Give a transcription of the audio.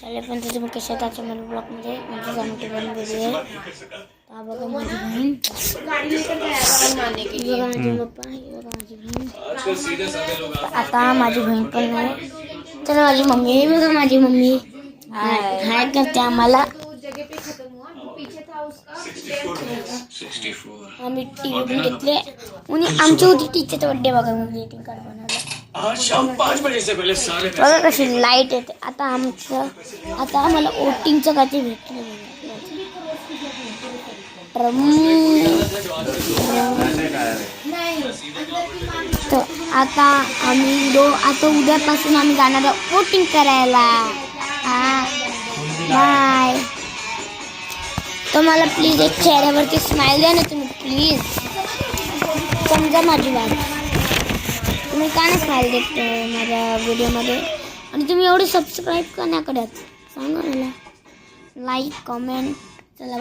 चला पण तुझं मग कशा त्याच्या मला ब्लॉकमध्ये म्हणजे जाणवते बनवून आहे. हा बघा माझी बहीण, बघा माझे पप्पा, बघा माझी बहीण. आता माझी बहीण पण नाही. चला माझी मम्मी, बघा माझी मम्मी हाय करते आम्हाला. आम्ही टी व्ही पण घेतले आणि आमची होती टीचरचा बड्डे बघा मग ग्रीटिंग कार्ड बनवलं. बघा कशी लाईट येते. आता आम्हाला वोटिंगचं काय ते भेटलं. तर आता आता उद्यापासून आम्ही जाणार आहोत वोटिंग करायला. बाय. तर मला प्लीज एक चेहऱ्यावरती स्माइल द्या ना तुम्ही प्लीज. समजा माझी बात. तुम्ही का नाही स्माइल देत माझ्या व्हिडिओमध्ये आणि तुम्ही एवढे सबस्क्राईब का नाही करत सांगा मला. लाईक कमेंट चला.